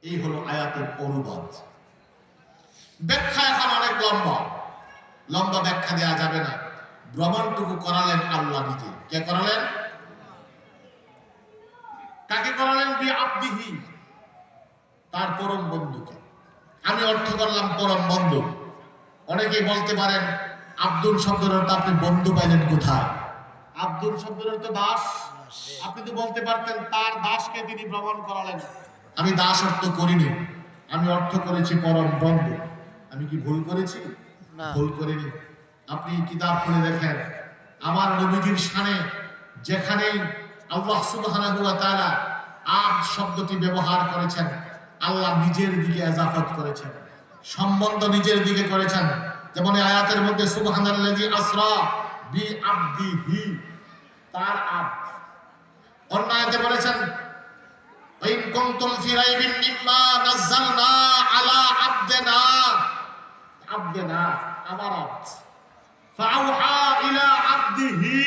এই হলো আয়াতের অনুবাদ। ব্যাখ্যা এখন অনেক লম্বা ব্যাখ্যা দেওয়া যাবে না। ভ্রমণটুকু করালেন আল্লাহ নিজে। কে করালেন? কাকে করালেন? বি আব্দিহি, তার পরম বন্ধুকে। আমি অর্থ করলাম পরম বন্ধু। অনেকেই বলতে পারেন আব্দুল শব্দের অর্থ আপনি বন্ধু পাইলেন কোথায়? আব্দুল শব্দের অর্থ দাস। আপনি তো বলতে পারতেন তার দাসকে তিনি ভ্রমণ করালেন। আমি দাস অর্থ করিনি, আমি অর্থ করেছি পরম বন্ধু। আমি কি ভুল করেছি? ভুল করিনি। আপনি কিতাব খুলে দেখেন, আমার নবীজির শানে যেখানেই আল্লাহ সুবহানাহু ওয়া তাআলা আব শব্দটি ব্যবহার করেছেন, আল্লাহ নিজের দিকে ইজাফত করেছেন, সম্বন্ধ নিজের দিকে করেছেন। যেমন এই আয়াতের মধ্যে সুবহানাল্লাযী আসরা বি আবদিহি, তার আব্দ। অন্য আয়াতে বলেছেন ওয়াইন কুনতুম ফি রাইবিন মিম্মা নাযালনা আলা আবদিনা, আবদিনা আমার আব্দ। ফাআউহা ইলা আবদিহি,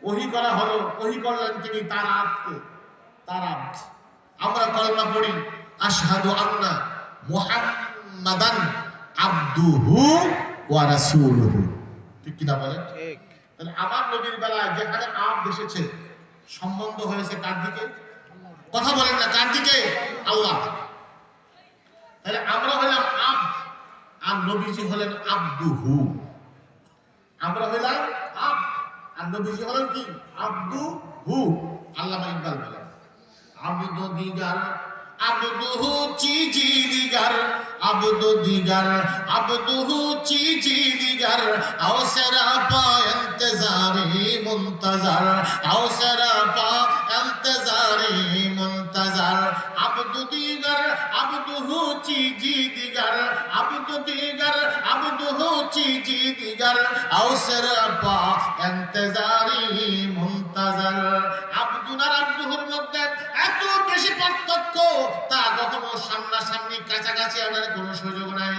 ওহী করা হলো, ওহী করলেন তিনি তার আব্দকে, তার আব্দ। আমরা কলমা পড়ি আশহাদু আন্না মুহাম্মাদান আবদুহু ওয়া রাসূলুহু, ঠিক কি না বলেন? ঠিক। তাহলে আমার নবীর বেলায় যেখানে আব্দ এসেছে, সম্বন্ধ হয়েছে কার দিকে? কথা বলেন না, কার দিকে? আল্লাহ। তাহলে আমরা হলাম আব্দ, আর নবীজি হলেন আবদুহু। আমরা হলাম আব্দ, আর নবীজি হলেন কি? আবদুহু। আল্লামা ইকবাল বলেন আবদু দিগার আবদুহু চিজি দিগার, আবদু দিগার আবদুহু চিজি দিগার, আও সেরা পা ইন্তজারি মুনতাজার, আও সেরা পা ইন্তজারি মুনতাজার। আবদু দিগার আবদুহু চিজি দিগার, আবদু দিগার আবদুহু চিজি দিগার, আও সেরা পা ইন্তজারি মুনতাজার। আবদুন আর আবদুহুর মধ্যে এত বেশি পার্থক্য, তা কখনো সামনাসামনি কাছাকাছি আনার কোনো সুযোগ নাই।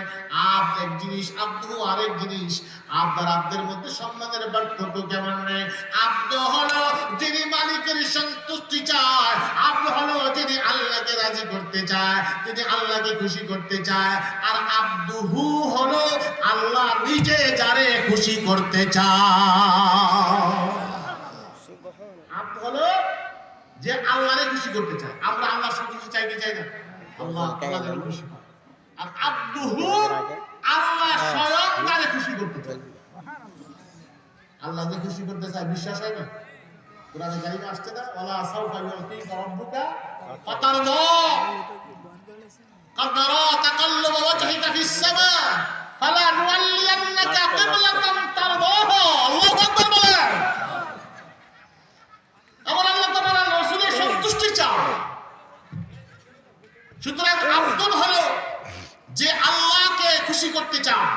আব্দ এক জিনিস, আব্দু আরেক জিনিস। আব্দ আর আব্দের মধ্যে সম্মানের পার্থক্য কেমন নেই? আব্দ হলো যিনি মালিকের সন্তুষ্টি চায়, আব্দ হলো যিনি আল্লাহকে রাজি করতে চায়, যিনি আল্লাহকে খুশি করতে চায়। আর আব্দুহু হলো আল্লাহ নিজে যারে খুশি করতে চায়। আব্দ হলো যে আল্লাহরে খুশি করতে চায়। আমরা আল্লাহর সন্তুষ্টি চাই কি চাই না? আল্লাহ আল্লাহর খুশি হয়। আর আব্দুহু আল্লাহ স্বয়ং তারে খুশি করতে চায়। আল্লাহ যে খুশি করতে চায়, বিশ্বাস হয় না? কোরআনে কারিমে আসছে না, ওয়ালা সাউফা ইউতিকা রাব্বুকা ফাতারদা, قد نرى تقلب وجهك في السماء فلنولينك قبلة ترضاها। আল্লাহু আকবার বলেন। আমার আল্লাহ তাআলা রাসূলের সন্তুষ্টি চায়। সুতরাং আব্দুন হলো যে আল্লাহকে খুশি করতে চায়,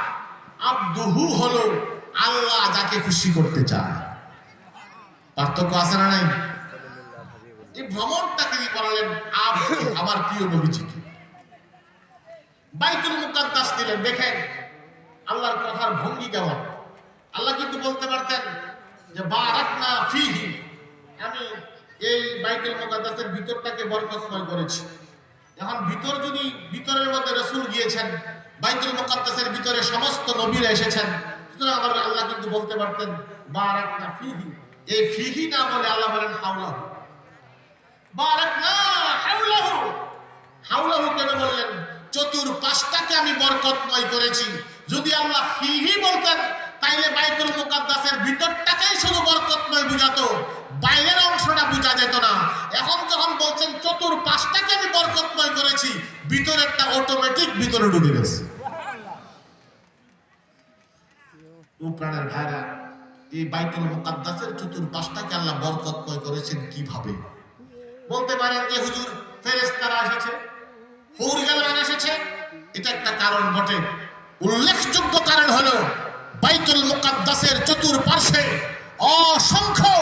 আব্দুহু হলো আল্লাহ যাকে খুশি করতে চায়। পার্থক্য আছে না নাই? এই ভ্রমণটাকে করালেন আমার প্রিয় নবীজিকে। বাইতুল মুকাদ্দাস দিলেন। দেখেন আল্লাহর কথার ভঙ্গি কেমন। আল্লাহ কিন্তু বলতে পারতেন যে বারাকনা ফিহি, আমি এই বাইতুল মুকাদ্দাসের ভিতরটাকে বরকতময় করেছি। এখন ভিতর যদি, ভিতরের মধ্যে রাসূল গিয়েছেন, বাইতুল মুকাদ্দাসের ভিতরে সমস্ত নবীরা এসেছেন, সুতরাং আমার আল্লাহ কিন্তু বলতে পারতেন বারাকনা ফিহি। এই ফিহি না বলে আল্লাহ বলেন হাওলাহু। বারাকনা হাওলাহু। হাওলাহু কেন বললেন? চতুর্পাশটাকে আমি বরকতময় করেছি। যদি আল্লাহ ফিহি বলতেন তাইলে বাইতুল মুকাদ্দাসের ভিতরটাকেই শুধু বরকতময় বুঝাতো, বাইরের অংশটা বোঝা যেত না। এখন যখন বলছেন চতুর্পাশটাকে আমি বরকতময় করেছি, ভিতরেরটা অটোমেটিক ভিতরে ঢুকে গেছে। ও প্রাণের ভাইরা, এই বাইতুল মুকাদ্দাসের চতুর্পাশটাকে আল্লাহ বরকতময় করেছেন কিভাবে? বলতে পারেন যে হুজুর ফেরেশতারা এসেছে, হুরগালান এসেছে, এটা একটা কারণ বটে। উল্লেখযোগ্য কারণ হলো বাইতুল মুকাদ্দাসের চতুর্পাশে অসংখ্য